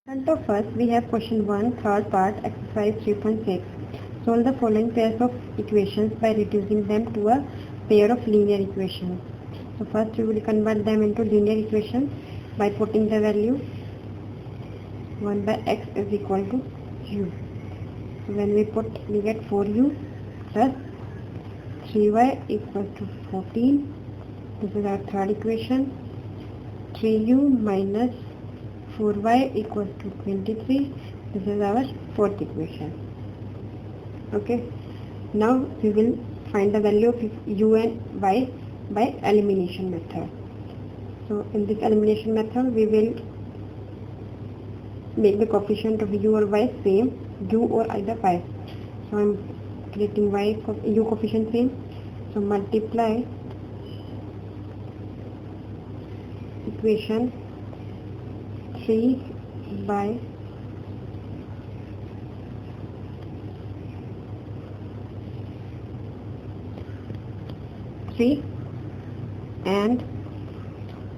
In front of us, we have question 1, third part, exercise 3.6. Solve the following pairs of equations by reducing them to a pair of linear equations. So first we will convert them into linear equations by putting the value 1 by x is equal to u. So when we put, we get 4u plus 3y equals to 14. This is our third equation. 3u minus 4y equals to 23. This is our fourth equation. Okay. Now we will find the value of u and y by elimination method. So in this elimination method, we will make the coefficient of u or y same, u or either y. So I am creating u coefficient same. So multiply equation 3 by 3 and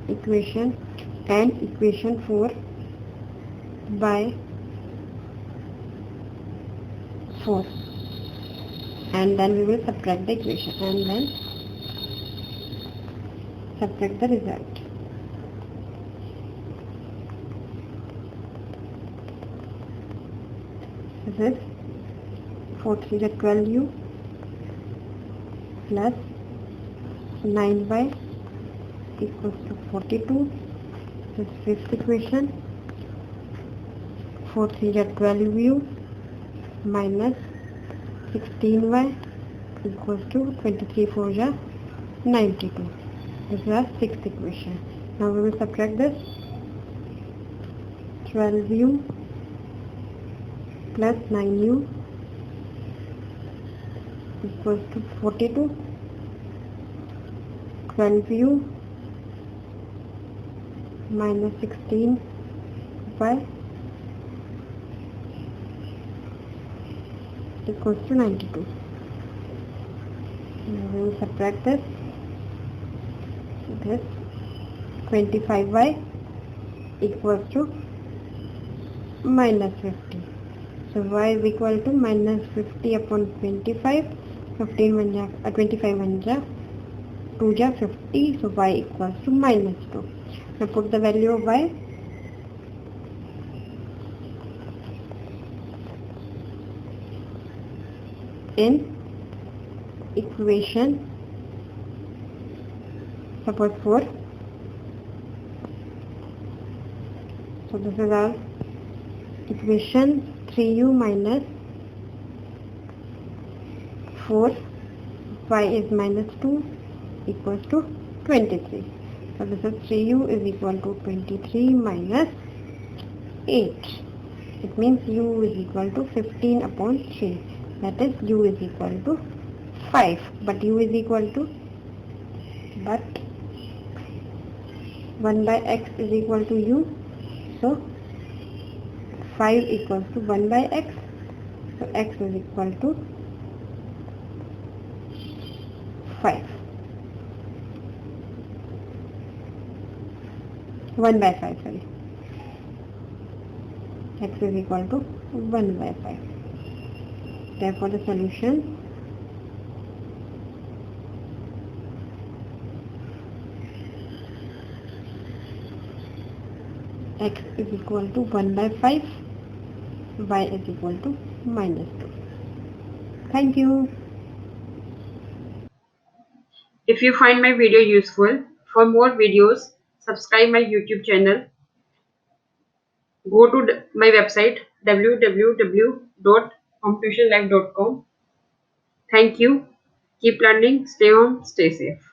equation 4 by 4, and then we will subtract the equation and then subtract the result. This is 4 3 is 12u plus 9y equals to 42. This is fifth equation. 4 3 is 12u minus 16y equals to 23 4 is 92. This is our sixth equation. Now we will subtract this. 12u plus 9u equals to 42. 12u minus 16y equals to 92. Now we will subtract this. This 25y equals to minus 50. So y is equal to minus 50 upon 25. 25 1 ja 2 ja 50. So y equals to minus 2. Now put the value of y. In equation suppose 4. So this is our equation 3u minus 4 y is minus 2 equals to 23. So this is 3u is equal to 23 minus 8. It means u is equal to 15 upon 3. That is u is equal to 5. But u is equal to 1 by x is equal to u. So 5 equals to 1 by x. So x is equal to 5. 1 by 5, sorry. X is equal to 1 by 5. Therefore the solution x is equal to 1 by 5, y is equal to minus 2. Thank you. If you find my video useful, for more videos, subscribe my YouTube channel. Go to my website www.hometuitionlive.com. Thank you. Keep learning. Stay home. Stay safe.